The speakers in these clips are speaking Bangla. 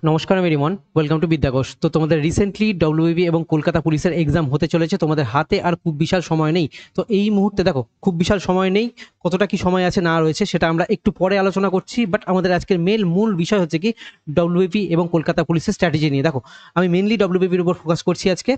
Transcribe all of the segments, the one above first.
নমস্কার আমি রিমন, ওয়েলকাম টু বিদ্যাকোষ। তো তোমাদের রিসেন্টলি ডব্লিউবিপি এবং কলকাতা পুলিশের এক্সাম হতে চলেছে, তোমাদের হাতে আর খুব বিশাল সময় নেই। তো এই মুহূর্তে দেখো খুব বিশাল সময় নেই, কতটা কি সময় আছে না রয়েছে সেটা আমরা একটু পরে আলোচনা করছি। বাট আমাদের আজকের মূল বিষয় হচ্ছে কি ডব্লিউবিপি এবং কলকাতা পুলিশের স্ট্র্যাটেজি নিয়ে। দেখো আমি মেনলি ডব্লিউবিপির উপর ফোকাস করছি আজকে।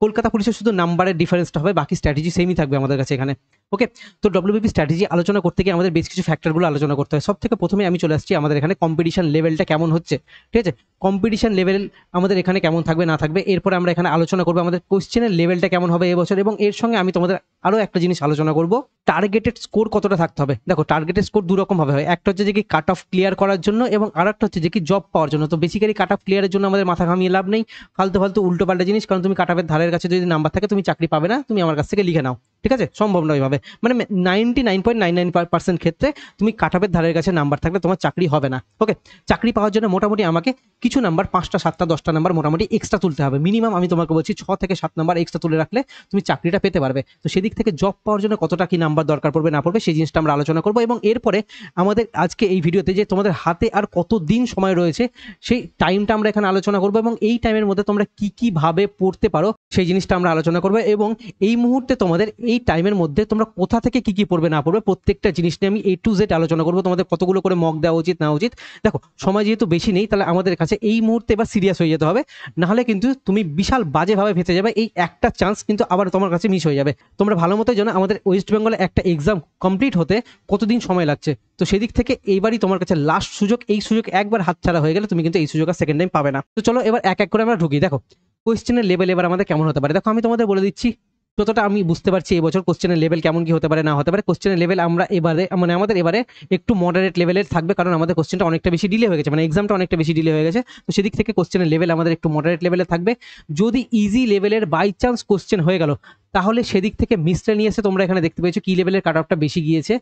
কলকাতা পুলিশের শুধু নাম্বারের ডিফারেন্সটা হবে, বাকি স্ট্র্যাটেজি সেমই থাকবে আমাদের কাছে এখানে। ওকে, তো ডব্লিউবিপি স্ট্র্যাটেজি আলোচনা করতে গিয়ে আমাদের বেশ কিছু ফ্যাক্টরগুলো আলোচনা করতে হয়। সব থেকে প্রথমে আমি চলে আসছি আমাদের এখানে কম্পিটিশন লেভেলটা কেমন হচ্ছে। ঠিক আছে, কম্পিটিশন লেভেল আমাদের এখানে কেমন থাকবে না থাকবে, এরপরে আমরা এখানে আলোচনা করবো আমাদের কোশ্চেনের লেভেলটা কেমন হবে এবছর, এবং এর সঙ্গে আমি তোমাদের আরও একটা জিনিস আলোচনা করব, টার্গেটেড স্কোর কতটা থাকতে হবে। দেখো টার্গেটেড স্কোর দু রকম ভাবে হয়, একটা হচ্ছে যে কি কাট অফ ক্লিয়ার করার জন্য, এবং আর একটা হচ্ছে যে কি জব পাওয়ার জন্য। তো বেসিক্যালি কাট অফ ক্লিয়ারের জন্য আমাদের মাথা ঘামিয়ে লাভ নেই, ফালতু ফালতু উল্টো পাল্টা জিনিস, কারণ তুমি কাট অফের ধারের কাছে যদি নাম্বার থাকে তুমি চাকরি পাবে না, তুমি আমার কাছ থেকে লিখে নাও। ঠিক আছে, সম্ভব নয় ভাবে, মানে 99.99% ক্ষেত্রে তুমি কাট অফের ধারের কাছে নাম্বার থাকলে তোমার চাকরি হবে না। ওকে, চাকরি পাওয়ার জন্য মোটামুটি আমাকে কিছু নাম্বার 5টা 7টা 10টা নাম্বার মোটামুটি এক্সট্রা তুলতে হবে। মিনিমাম আমি তোমাকে বলছি 6 থেকে 7 নাম্বার এক্সট্রা তুলে রাখলে তুমি চাকরিটা পেতে পারবে। তো সেদিক থেকে জব পাওয়ার জন্য কতটা কি নাম্বার দরকার পড়বে না পড়বে সেই জিনিসটা আমরা আলোচনা করবো। এবং এরপরে আমাদের আজকে এই ভিডিওতে যে তোমাদের হাতে আর কত দিন সময় রয়েছে সেই টাইমটা আমরা এখানে আলোচনা করবো, এবং এই টাইমের মধ্যে তোমরা কি কি ভাবে পড়তে পারো সেই জিনিসটা আমরা আলোচনা করবো। এবং এই মুহূর্তে তোমাদের এই টাইমের মধ্যে তোমরা কোথা থেকে কি কি পড়বে না পড়বে প্রত্যেকটা জিনিস নিয়ে আমি A to Z আলোচনা করবো। তোমাদের কতগুলো করে মক দেওয়া উচিত না উচিত। দেখো সময় যেহেতু বেশি নেই, তাহলে আমাদের কাছে এই মুহূর্তে এবার সিরিয়াস হয়ে যেতে হবে, নাহলে কিন্তু তুমি বিশাল বাজেভাবে ফেঁসে যাবে। এই একটা চান্স কিন্তু আবার তোমার কাছে মিস হয়ে যাবে। তোমরা ভালো মতো জানো আমাদের ওয়েস্ট বেঙ্গলে একটা এক্সাম কমপ্লিট হতে কতদিন সময় লাগছে। তো সেদিক থেকে এইবারই তোমার কাছে লাস্ট সুযোগ, এই সুযোগ একবার হাতছাড়া হয়ে গেলে তুমি কিন্তু এই সুযোগ আর সেকেন্ড টাইম পাবে না। তো চলো এবার এক এক করে আমরা ঢুকি। দেখো কোয়েশ্চেনের লেভেল এবার আমাদের কেমন হতে পারে, দেখো আমি তোমাদের বলে দিচ্ছি যতটা আমি বুঝতে পারছি এবছর কোশ্চেনের লেভেল কেমন কি হতে পারে না হতে পারে। কোশ্চেনের লেভেল আমরা এবারে মানে আমাদের এবারে একটু মডারেট লেভেলের থাকবে, কারণ আমাদের কোশ্চেনটা অনেকটা বেশি ডিলে হয়ে গেছে, মানে এক্সামটা অনেকটা বেশি ডিলে হয়ে গেছে। তো সেদিক থেকে কোশ্চেনের লেভেল আমাদের একটু মডারেট লেভেলে থাকবে। যদি ইজি লেভেলের বাই চান্স কোশ্চেন হয়ে গেল, তাহলে সেদিক থেকে মিসলেনিয়াসে তোমরা এখানে দেখতে পেয়েছো কি লেভেলের কাট অফটা বেশি গিয়েছে।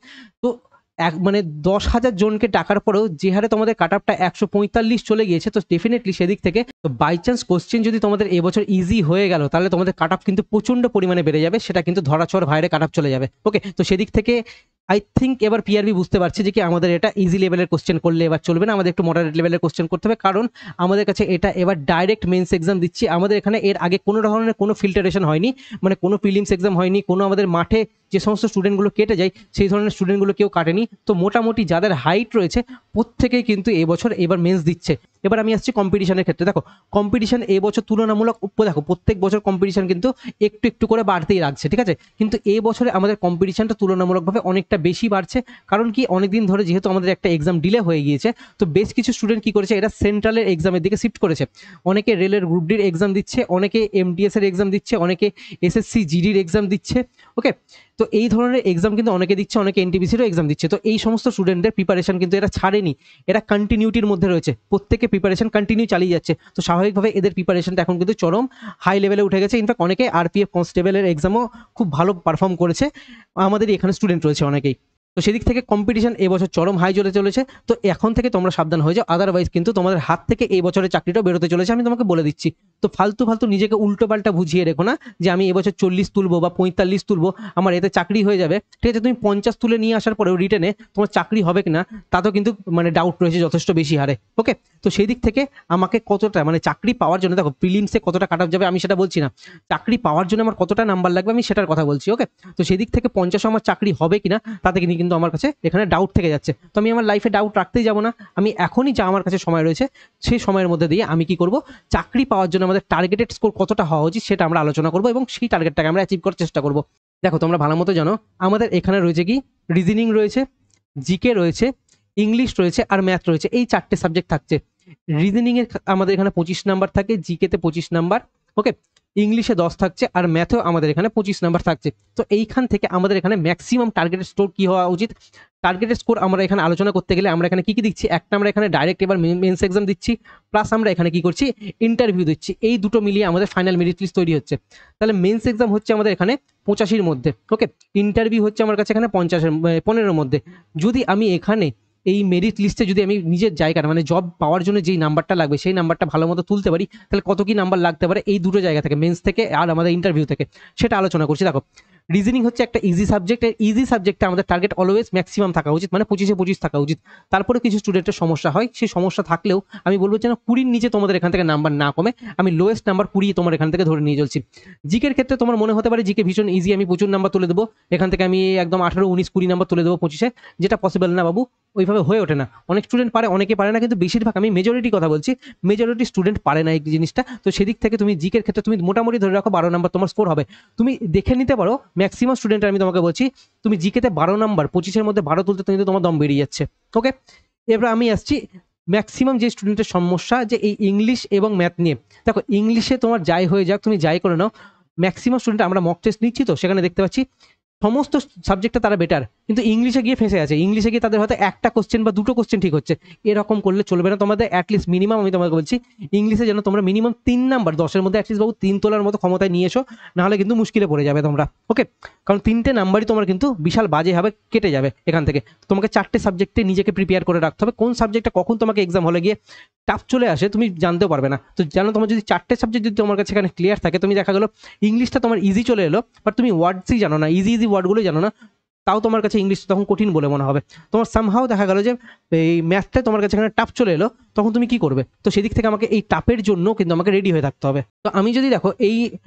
তো এক মানে 10,000 জনকে ডাকার পরেও যে হারে তোমাদের কাট অফটা 145 চলে গিয়েছে, তো ডেফিনেটলি সেদিক থেকে তো বাই চান্স কোশ্চেন যদি তোমাদের এবছর ইজি হয়ে গেল, তাহলে তোমাদের কাট অফ কিন্তু প্রচন্ড পরিমাণে বেড়ে যাবে, সেটা কিন্তু ধরাছোঁয়ার বাইরে কাট অফ চলে যাবে। ওকে, তো সেদিক থেকে আই থিঙ্ক এবার পিআরবি বুঝতে পারছে যে কি আমাদের এটা ইজি লেভেলের কোশ্চেন করলে এবার চলবে না, আমাদের একটু মডারেট লেভেলের কোশ্চেন করতে হবে, কারণ আমাদের কাছে এটা এবার ডাইরেক্ট মেন্স এক্সাম দিচ্ছি। আমাদের এখানে এর আগে কোনো ধরনের কোনো ফিল্টারেশন হয়নি, মানে কোনো প্রিলিমস এক্সাম হয়নি, কোনো আমাদের মাঠে যে সমস্ত স্টুডেন্টগুলো কেটে যায় সেই ধরনের স্টুডেন্টগুলো কেউ কাটেনি। তো মোটামুটি যাদের হাইট রয়েছে প্রত্যেকেই কিন্তু এবছর এবার মেন্স দিচ্ছে। এবার আমি আসছি কম্পিটিশনের ক্ষেত্রে। দেখো কম্পিটিশন এবছর তুলনামূলক দেখো প্রত্যেক বছর কম্পিটিশন কিন্তু একটু একটু করে বাড়তেই লাগছে, ঠিক আছে, কিন্তু এই বছরে আমাদের কম্পিটিশনটা তুলনামূলকভাবে অনেকটা বেশি বাড়ছে। কারণ কি অনেকদিন ধরে যেহেতু আমাদের একটা এক্সাম ডিলে হয়ে গিয়েছে, তো বেশ কিছু স্টুডেন্ট কি করেছে, এরা সেন্ট্রালের এক্সামের দিকে শিফট করেছে। অনেকে রেলের গ্রুপ ডির এক্সাম দিচ্ছে, অনেকে এমটিএস এর এক্সাম দিচ্ছে, অনেকে এসএসসি জিডির এক্সাম দিচ্ছে। ওকে, তো এই ধরনের এক্সাম কিন্তু অনেকে দিচ্ছে, অনেকে এনটিপিসিরও এক্সাম দিচ্ছে। তো এই সমস্ত স্টুডেন্টদের প্রিপারেশন কিন্তু এরা ছাড়েনি, এরা কন্টিনিউটির মধ্যে রয়েছে, প্রত্যেকে প্রিপারেশন কন্টিনিউ চালিয়ে যাচ্ছে। তো স্বাভাবিকভাবে এদের প্রিপারেশনটা এখন কিন্তু চরম হাই লেভেলে উঠে গেছে। ইনফ্যাক্ট অনেকে আরপিএফ কনস্টেবলের এক্সামও খুব ভালো পারফর্ম করেছে, আমাদের এখানে স্টুডেন্ট রয়েছে অনেকেই। তো সেদিক থেকে কম্পিটিশন এবছর চরম হাই চলে চলেছে। তো এখন থেকে তোমরা সাবধান হয়ে যাও, আদারওয়াইজ কিন্তু তোমাদের হাত থেকে এই বছরের চাকরিটাও বেরোতে চলেছে, আমি তোমাকে বলে দিচ্ছি। তো ফালতু ফালতু নিজেকে উল্টো পাল্টা বুঝিয়ে রেখো না যে আমি এবছর 40 তুলবো বা 45 তুলবো, আমার এতে চাকরি হয়ে যাবে। ঠিক আছে, তুমি 50 তুলে নিয়ে আসার পরেও রিটেনে তোমার চাকরি হবে কিনা তাতেও কিন্তু মানে ডাউট রয়েছে যথেষ্ট বেশি হারে। ওকে, তো সেই দিক থেকে আমাকে কতটা মানে চাকরি পাওয়ার জন্য, দেখো প্রিলিমসে কতটা কাট অফ যাবে আমি সেটা বলছি না, চাকরি পাওয়ার জন্য আমার কতটা নাম্বার লাগবে আমি সেটার কথা বলছি। ওকে, তো সেই দিক থেকে 50 আমার চাকরি হবে কিনা তাতে কিন্তু আমার কাছে এখানে ডাউট থেকে যাচ্ছে। তো আমি আমার লাইফে ডাউট রাখতেই যাব না, আমি এখনই যা আমার কাছে সময় রয়েছে সেই সময়ের মধ্যে দিয়ে আমি কি করব, চাকরি পাওয়ার জন্য আমাদের টার্গেটেড স্কোর কতটা হওয়া উচিত সেটা আমরা আলোচনা করব, এবং সেই টার্গেটটাকে আমরা অ্যাচিভ করার চেষ্টা করব। দেখো তোমরা ভালো মতো জানো আমাদের এখানে রয়েছে কি রিজনিং রয়েছে, জিকে রয়েছে, ইংলিশ রয়েছে আর ম্যাথ রয়েছে, এই 4টে সাবজেক্ট থাকছে। রিজনিং এর আমাদের এখানে 25 নাম্বার থাকে, জিকেতে 25 নাম্বার, ওকে, ইংলিশে 10 থাকছে, আর ম্যাথেও আমাদের এখানে 25 নাম্বার থাকছে। তো এইখান থেকে আমাদের এখানে ম্যাক্সিমাম টার্গেটেড স্কোর কি হওয়া উচিত, টার্গেটেড স্কোর আমরা এখানে আলোচনা করতে গেলে আমরা এখানে কি কি দিচ্ছি, একটা আমরা এখানে ডাইরেক্ট এবার মেন্স এক্সাম দিচ্ছি, প্লাস আমরা এখানে কি করছি ইন্টারভিউ দিচ্ছি, এই দুটো মিলিয়ে আমাদের ফাইনাল মেরিট লিস্ট তৈরি হচ্ছে। তাহলে মেন্স এক্সাম হচ্ছে আমাদের এখানে 85-র মধ্যে, ওকে, ইন্টারভিউ হচ্ছে আমার কাছে এখানে 15-এর মধ্যে। যদি আমি এখানে এই মেরিট লিস্টে যদি আমি নিজের জায়গাটা মানে জব পাওয়ার জন্য যেই নাম্বারটা লাগবে সেই নাম্বারটা ভালো মতো তুলতে পারি, তাহলে কত কি নাম্বার লাগতে পারে এই দুটো জায়গা থেকে, মেন্স থেকে আর আমাদের ইন্টারভিউ থেকে, সেটা আলোচনা করছি। দেখো রিজনিং হচ্ছে একটা ইজি সাবজেক্ট, ইজি সাবজেক্টে আমাদের টার্গেট অলওয়েজ ম্যাক্সিমাম থাকা উচিত, মানে 25-25 থাকা উচিত। তারপরে কিছু স্টুডেন্টের সমস্যা হয়, সেই সমস্যা থাকলেও আমি বলবো যেন 20-র নিচে তোমাদের এখান থেকে নাম্বার না কমে। আমি লোয়েস্ট নাম্বার 20 তোমার এখান থেকে ধরে নিয়ে চলছি। জিকের ক্ষেত্রে তোমার মনে হতে পারে জিকে ভীষণ ইজি, আমি প্রচুর নাম্বার তুলে দেবো এখান থেকে, আমি একদম 18, 19, 20 নাম্বার তুলে দেবো 25-এ, যেটা পসিবল না বাবু, ওইভাবে হয়ে ওঠে না। অনেক স্টুডেন্ট পারে, অনেকে পারে না, কিন্তু বেশিরভাগ, আমি মেজরিটি কথা বলছি, মেজরিটি স্টুডেন্ট পারে না এই জিনিসটা। তো সেদিক থেকে তুমি জিকের ক্ষেত্রে তুমি মোটামুটি ধরে রাখো 12 নাম্বার তোমার স্কোর হবে। তুমি দেখে নিতে পারো ম্যাক্সিমাম স্টুডেন্ট, আমি তোমাকে বলছি তুমি জিকেতে 12 নাম্বার 25-এর মধ্যে 12 তুলতে কিন্তু তোমার দম বেরিয়ে যাচ্ছে। ওকে, এবার আমি আসছি ম্যাক্সিমাম যে স্টুডেন্টের সমস্যা যে এই ইংলিশ এবং ম্যাথ নিয়ে। দেখো ইংলিশে তোমার যাই হয়ে যাক, তুমি যাই করে নাও, ম্যাক্সিমাম স্টুডেন্ট, আমরা মক টেস্ট নিচ্ছি তো সেখানে দেখতে পাচ্ছি সমস্ত সাবজেক্টে তারা বেটার, কিন্তু ইংলিশে গিয়ে ফেঁসে আছে। ইংলিশে গিয়ে তাদের হয়তো একটা কোশ্চেন বা দুটো কোশ্চেন ঠিক হচ্ছে, এরকম করলে চলবে না। তোমাদের অ্যাটলিস্ট মিনিমাম, আমি তোমাকে বলছি ইংলিশে যেন তোমরা মিনিমাম 3 নাম্বার 10-এর মধ্যে অ্যাটলিস্ট বাবু 3 তোলার মতো ক্ষমতায় নিয়ে এসো, নাহলে কিন্তু মুশকিলে পড়ে যাবে তোমরা। ওকে, কারণ 3টে নাম্বারই তোমার কিন্তু বিশাল বাজে হবে, কেটে যাবে এখান থেকে। তোমাকে 4টে সাবজেক্টে নিজেকে প্রিপেয়ার করে রাখতে হবে, কোন সাবজেক্টটা কখন তোমাকে এক্সাম হলে গিয়ে টাফ চলে আসে তুমি জানতেও পারবে না। তো জানো, তোমার যদি 4টে সাবজেক্ট যদি তোমার কাছে এখানে ক্লিয়ার থাকে, তুমি দেখা গেলো ইংলিশটা তোমার ইজি চলে এলো, বাট তুমি ওয়ার্ডসই জানো না, ইজি ইজি ওয়ার্ডগুলো জানো না, তাও তোমার কাছে ইংলিশ তখন কঠিন বলে মনে হবে। তোমার সামহাও দেখা গেল যে এই ম্যাথটা তোমার কাছে এখানে টাফ চলে এলো, তখন তুমি কি করবে? তো সেদিক থেকে আমাকে এই টাফের জন্য কিন্তু আমাকে রেডি হয়ে থাকতে হবে। তো আমি যদি দেখো এই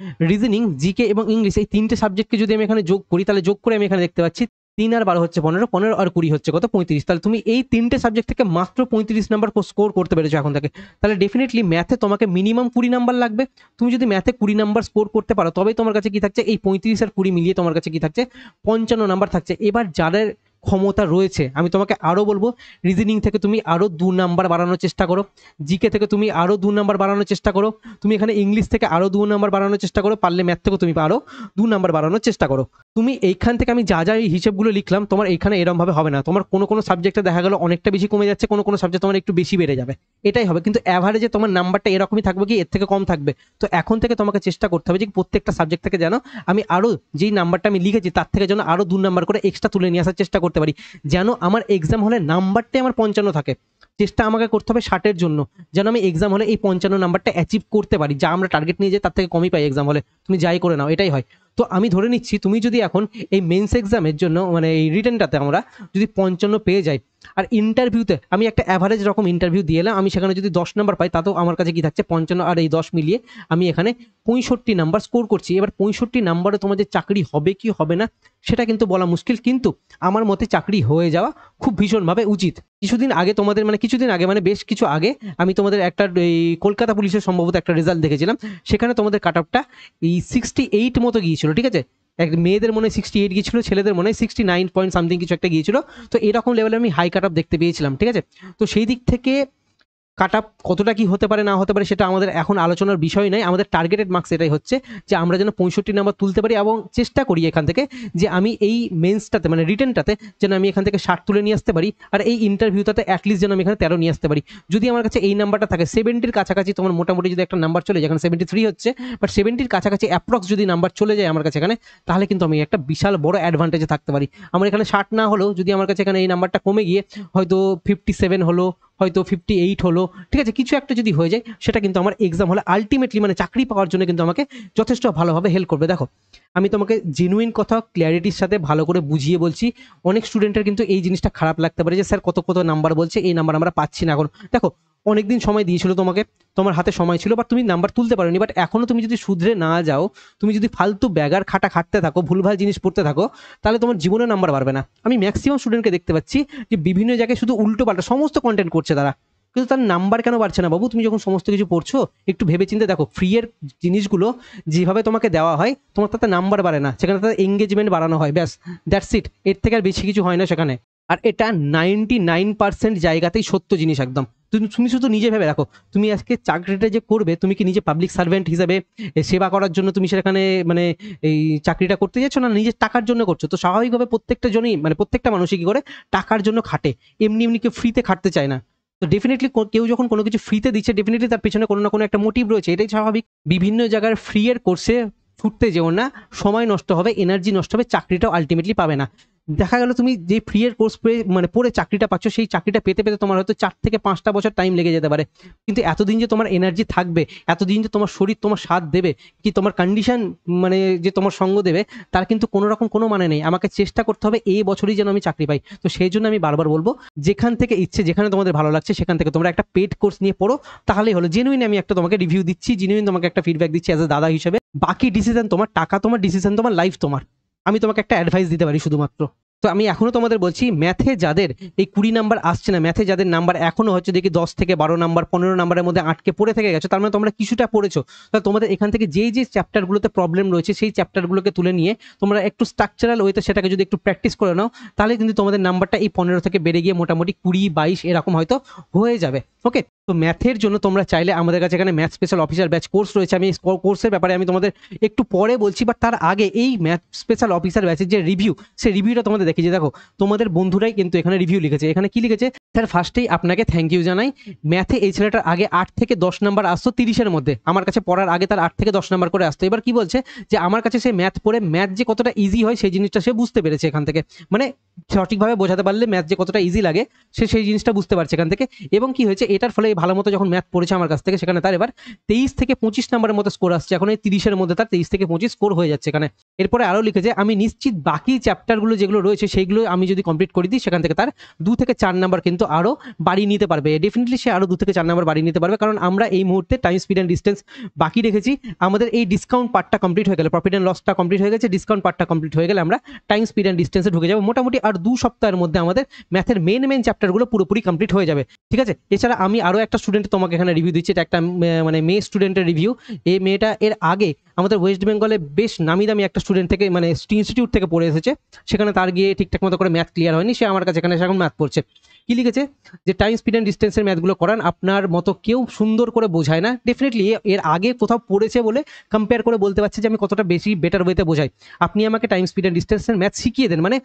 রিজনিং, জিকে এবং ইংলিশ, এই 3টে সাবজেক্টকে যদি আমি এখানে যোগ করি, তাহলে যোগ করে আমি এখানে দেখতে পাচ্ছি 3 আর 12 হচ্ছে 15, 15 আর 20 হচ্ছে কত? 35। তাহলে তুমি এই 3টে সাবজেক্ট থেকে মাত্র 35 নাম্বার স্কোর করতে পেরেছো এখন থেকে। তাহলে ডেফিনেটলি ম্যাথে তোমাকে মিনিমাম 20 নাম্বার লাগবে। তুমি যদি ম্যাথে 20 নাম্বার স্কোর করতে পারো, তবেই তোমার কাছে কি থাকছে, এই 35 আর 20 মিলিয়ে তোমার কাছে কি থাকছে, 55 নাম্বার থাকছে। এবার যাদের ক্ষমতা রয়েছে, আমি তোমাকে আরও বলবো, রিজনিং থেকে তুমি আরও 2 নাম্বার বাড়ানোর চেষ্টা করো, জিকে থেকে তুমি আরও 2 নাম্বার বাড়ানোর চেষ্টা করো, তুমি এখানে ইংলিশ থেকে আরও 2 নাম্বার বাড়ানোর চেষ্টা করো, পারলে ম্যাথ থেকেও তুমি আরও 2 নাম্বার বাড়ানোর চেষ্টা করো। তুমি এইখান থেকে আমি যা যা এই হিসেবগুলো লিখলাম, তোমার এইখানে এরমভাবে হবে না। তোমার কোনো কোনো সাবজেক্টে দেখা গেল অনেকটা বেশি কমে যাচ্ছে, কোনো কোনো সাবজেক্ট তোমার একটু বেশি বেড়ে যাবে, এটাই হবে। কিন্তু অ্যাভারেজে তোমার নাম্বারটা এরকমই থাকবে, কি এর থেকে কম থাকবে। তো এখন থেকে তোমাকে চেষ্টা করতে হবে যে প্রত্যেকটা সাবজেক্ট থেকে যেন আমি আরও যেই নাম্বারটা আমি লিখেছি তার থেকে যেন আরও 2 নাম্বার করে এক্সট্রা তুলে নিয়ে আসার চেষ্টা করতে পারি, যেন আমার এক্সাম হলে নাম্বারটাই আমার 55 থাকে। চেষ্টা আমাকে করতে হবে 60-এর জন্য, যেন আমি এক্সাম হলে এই 55 নাম্বারটা অ্যাচিভ করতে পারি। যা আমরা টার্গেট নিয়ে যাই তার থেকে কমই পাই এক্সাম হলে, তুমি যাই করে নাও, এটাই হয়। তো আমি ধরে নিচ্ছি তুমি যদি এখন এই মেন্স এক্সামের জন্য, মানে এই রিটেনটাতে আমরা যদি 55 পেয়ে যাই, আর ইন্টারভিউতে আমি একটা অ্যাভারেজ রকম ইন্টারভিউ দিয়ে এলাম, আমি সেখানে যদি 10 নাম্বার পাই, তাতেও আমার কাছে কি থাকছে 55 আর এই 10 মিলিয়ে আমি এখানে 65 নাম্বার স্কোর করছি। এবার 65 নাম্বারে তোমার যে চাকরি হবে কি হবে না সেটা কিন্তু বলা মুশকিল, কিন্তু আমার মতে চাকরি হয়ে যাওয়া খুব ভীষণভাবে উচিত। কিছুদিন আগে তোমাদের, মানে কিছুদিন আগে, মানে বেশ কিছু আগে আমি তোমাদের একটা এই কলকাতা পুলিশের সম্ভবত একটা রেজাল্ট দেখেছিলাম, সেখানে তোমাদের কাট অফটা এই 68 মতো গিয়েছিল, ঠিক আছে? এক মেয়েদের মনে হয় 68 গিয়েছিল, ছেলেদের মনে হয় 69 পয়েন্ট সামথিং কিছু একটা গিয়েছিল। তো এরকম লেভেলে আমি হাই কাট অফ দেখতে পেয়েছিলাম, ঠিক আছে? তো সেই দিক থেকে কাট আপ কতটা কি হতে পারে না হতে পারে সেটা আমাদের এখন আলোচনার বিষয় নয়। আমাদের টার্গেটেড মার্কস এটাই হচ্ছে যে আমরা যেন 65 নাম্বার তুলতে পারি, এবং চেষ্টা করি এখান থেকে যে আমি এই মেন্সটাতে, মানে রিটেনটাতে যেন আমি এখান থেকে 60 তুলে নিয়ে আসতে পারি, আর এই ইন্টারভিউটাতে অ্যাটলিস্ট যেন আমি এখানে 13 নিয়ে আসতে পারি। যদি আমার কাছে এই নাম্বারটা থাকে 70-র কাছাকাছি, তোমার মোটামুটি যদি একটা নাম্বার চলে যায়, এখানে 73 হচ্ছে, বাট 70-র কাছাকাছি অ্যাপ্রক্স যদি নাম্বার চলে যায় আমার কাছে এখানে, তাহলে কিন্তু আমি একটা বিশাল বড় অ্যাডভান্টেজে থাকতে পারি। আমার এখানে 60 না হলেও যদি আমার কাছে এখানে এই নাম্বারটা কমে গিয়ে হয়তো 57 হলো, হয়তো 58 হলো, ঠিক আছে, কিছু একটা যদি হয়ে যায়, সেটা কিন্তু আমার এক্সাম হলে আলটিমেটলি, মানে চাকরি পাওয়ার জন্য কিন্তু আমাকে যথেষ্ট ভালোভাবে হেল্প করবে। দেখো আমি তোমাকে জেনুইন কথা ক্ল্যারিটির সাথে ভালো করে বুঝিয়ে বলছি। অনেক স্টুডেন্টের কিন্তু এই জিনিসটা খারাপ লাগতে পারে যে স্যার কত কত নাম্বার বলছে, এই নাম্বার আমরা পাচ্ছি না এখন। দেখো অনেকদিন সময় দিয়েছিল তোমাকে, তোমার হাতে সময় ছিল, বাট তুমি নাম্বার তুলতে পারোনি। বাট এখনো তুমি যদি শুধরে না যাও, তুমি যদি ফালতু ব্যাগার খাটা খাটতে থাকো, ভুলভাল জিনিস পড়তে থাকো, তাহলে তোমার জীবনে নাম্বার বাড়বে না। আমি ম্যাক্সিমাম স্টুডেন্টকে দেখতে পাচ্ছি যে বিভিন্ন জায়গায় শুধু উল্টো পাল্টা সমস্ত কন্টেন্ট করছে তারা, কিন্তু তার নাম্বার কেন বাড়ছে না বাবু? তুমি যখন সমস্ত কিছু পড়ছো একটু ভেবে চিন্তে দেখো, ফ্রি এর জিনিসগুলো যেভাবে তোমাকে দেওয়া হয় তোমার তাতে নাম্বার বাড়ে না, সেখানে তাতে এঙ্গেজমেন্ট বাড়ানো হয়, ব্যাস, দ্যাটস ইট। এর থেকে আর বেশি কিছু হয় না সেখানে। আর এটা 99% জায়গাতেই সত্য জিনিস একদম। তুমি শুধু নিজে ভেবে রাখো, তুমি আজকে চাকরিটা যে করবে, তুমি কি নিজে পাবলিক সার্ভেন্ট হিসেবে সেবা করার জন্য তুমি সেখানে, মানে এই চাকরিটা করতে যাচ্ছ, না নিজের টাকার জন্য করছো? তো স্বাভাবিকভাবে প্রত্যেকটা জনই, মানে প্রত্যেকটা মানুষই কি করে টাকার জন্য খাটে, এমনি এমনি কেউ ফ্রিতে খাটতে চায় না। তো ডেফিনেটলি কেউ যখন কোনো কিছু ফ্রিতে দিচ্ছে, ডেফিনেটলি তার পেছনে কোনো না কোনো একটা মোটিভ রয়েছে, এটাই স্বাভাবিক। বিভিন্ন জায়গার ফ্রি এর কোর্সে ছুটতে যেও না, সময় নষ্ট হবে, এনার্জি নষ্ট হবে, চাকরিটাও আলটিমেটলি পাবে না। দেখা গেল তুমি যে ফ্রি এর কোর্স মানে পড়ে চাকরিটা পাচ্ছ, সেই চাকরিটা পেতে পেতে তোমার হয়তো 4 থেকে 5টা বছর টাইম লেগে যেতে পারে। কিন্তু এতদিন যে তোমার এনার্জি থাকবে, এতদিন যে তোমার শরীর তোমার সাথ দেবে, কি তোমার কন্ডিশন মানে যে তোমার সঙ্গ দেবে, তার কিন্তু কোনো রকম কোনো মানে নেই। আমাকে চেষ্টা করতে হবে এই বছরই যেন আমি চাকরি পাই। তো সেই জন্য আমি বারবার বলবো, যেখান থেকে ইচ্ছে, যেখানে তোমাদের ভালো লাগছে সেখান থেকে তোমরা একটা পেড কোর্স নিয়ে পড়ো, তাহলেই হলো। জেনুইন আমি একটা তোমাকে রিভিউ দিচ্ছি, জেনুইন তোমাকে একটা ফিডব্যাক দিচ্ছি অ্যাজ এ দাদা হিসেবে। বাকি ডিসিশন তোমার, টাকা তোমার, ডিসিশন তোমার, লাইফ তোমার। আমি তোমাকে একটা অ্যাডভাইস দিতে পারি শুধুমাত্র। তো আমি এখনো তোমাদের বলছি, ম্যাথে যাদের এই 20 নাম্বার আসছে না, ম্যাথে যাদের নাম্বার এখনো হচ্ছে দেখি 10 থেকে 12 নাম্বার, 15 নাম্বারের মধ্যে আটকে পড়ে থেকে গেছো, তার মানে তোমরা কিছুটা পড়েছো। তাহলে তোমাদের এখান থেকে যেই যে চ্যাপ্টারগুলোতে প্রবলেম রয়েছে, সেই চ্যাপ্টারগুলোকে তুলে নিয়ে তোমরা একটু স্ট্রাকচারাল ওয়েতে সেটাকে যদি একটু প্র্যাকটিস করে নাও, তাহলে কিন্তু তোমাদের নাম্বারটা এই 15 থেকে বেড়ে গিয়ে মোটামুটি 20-22 এরকম হয়তো হয়ে যাবে। ওকে, তো ম্যাথের জন্য তোমরা চাইলে আমাদের কাছে এখানে math special officer batch course রয়েছে। আমি কোর্সের ব্যাপারে আমি তোমাদের একটু পরে বলছি, বাট তার আগে এই ম্যাথ স্পেশাল অফিসার ব্যাচের যে রিভিউ, সেই রিভিউটা তোমাদের দেখি। যে দেখো, তোমাদের বন্ধুরাই কিন্তু এখানে রিভিউ লিখেছে। এখানে কি লিখেছে? স্যার ফার্স্টেই আপনাকে থ্যাংক ইউ জানাই। ম্যাথে এই ছেলেটার আগে 8 থেকে 10 নাম্বার আসতো 30-এর মধ্যে, আমার কাছে পড়ার আগে তার 8 থেকে 10 নাম্বার করে আসতো। এবার কি বলছে, যে আমার কাছে সে ম্যাথ পড়ে ম্যাথ যে কতটা ইজি হয় সেই জিনিসটা সে বুঝতে পেরেছে এখান থেকে। মানে সঠিকভাবে বোঝাতে পারলে ম্যাথ যে কতটা ইজি লাগে, সে সেই জিনিসটা বুঝতে পারছে এখান থেকে। এবং কি হয়েছে, এটার ফলে ভালো মতো যখন ম্যাথ পড়েছে আমার কাছ থেকে, সেখানে তার এবার 23 থেকে 25 নাম্বারের মতো স্কোর আসছে। এখন এই 30-এর মধ্যে তার 23 থেকে 25 স্কোর হয়ে যাচ্ছে এখানে। এরপরে আরও লিখেছে, আমি নিশ্চিত বাকি চ্যাপ্টারগুলো যেগুলো রয়েছে সেইগুলো আমি যদি কমপ্লিট করে দিই, সেখান থেকে তার 2 থেকে 4 নাম্বার কিন্তু আরও বাড়িয়ে নিতে পারবে। ডেফিনেটলি সে আরও 2 থেকে 4 নাম্বার বাড়িয়ে নিতে পারবে, কারণ আমরা এই মুহূর্তে টাইম, স্পিড অ্যান্ড ডিস্টেন্স বাকি রেখেছি। আমাদের এই ডিসকাউন্ট পার্টটা কমপ্লিট হয়ে গেলে, প্রফিট অ্যান্ড লসটা কমপ্লিট হয়ে গেছে, ডিসকাউন্ট পার্টটা কমপ্লিট হয়ে গেলে আমরা টাইম, স্পিড অ্যান্ড ডিস্টেন্সে ঢুকে যাবো। মোটামুটি আর 2 সপ্তাহের মধ্যে আমাদের ম্যাথের মেন চ্যাপ্টারগুলো পুরোপুরি কমপ্লিট হয়ে যাবে। ঠিক আছে, এছাড়া আমি আরও একটা স্টুডেন্ট তোমাকে এখানে রিভিউ দিচ্ছি। এটা একটা মানে মেয়ে স্টুডেন্টের রিভিউ। এই মেয়েটা এর আগে আমাদের ওয়েস্ট বেঙ্গলে বেশ নামি দামি একটা স্টুডেন্ট থেকে, মানে ইনস্টিটিউট থেকে পড়ে এসেছে। সেখানে তার গিয়ে ঠিকঠাক মতো করে ম্যাথ ক্লিয়ার হয়নি, সে আমার কাছে এখানে এখন ম্যাথ পড়ছে। কি লিখেছে, যে টাইম, স্পিড অ্যান্ড ডিস্টেন্সের ম্যাথগুলো করান, আপনার মতো কেউ সুন্দর করে বোঝায় না। ডেফিনেটলি এর আগে কোথাও পড়েছে বলে কম্পেয়ার করে বলতে পারছে যে আমি কতটা বেশি বেটার ওয়েতে বোঝাই। আপনি আমাকে টাইম, স্পিড অ্যান্ড ডিস্টেন্সের ম্যাথ শিখিয়ে দেন। মানে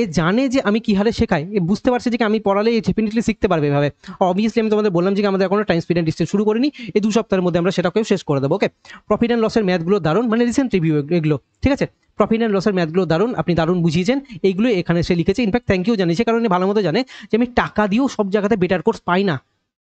এ জানে যে আমি কি হারে শেখাই, এ বুঝতে পারছে যে আমি পড়ালে ডেফিনেটলি শিখতে পারবে এভাবে। অবভিয়াসলি আমি তোমাদের বললাম যে আমাদের এখনো টাইম, স্পিড অ্যান্ড ডিস্টেন্স শুরু করিনি, এই 2 সপ্তাহের মধ্যে আমরা সেটাকেও শেষ করে দেবো। ওকে, প্রফিট অ্যান্ড লসের ম্যাথগুলো দারুণ, মানে রিসেন্ট রিভিউ এগুলো। ঠিক আছে, প্রফিট অ্যান্ড লসের ম্যাথগুলো দারুণ, আপনি দারুণ বুঝিয়েছেন। এইগুলো এখানে সে লিখেছে। ইনফ্যাক্ট থ্যাংক ইউ জানিয়েছে, কারণ ভালো মতো জানে যে আমি টাকা দিয়েও সব জায়গাতে বেটার কোর্স পাই না।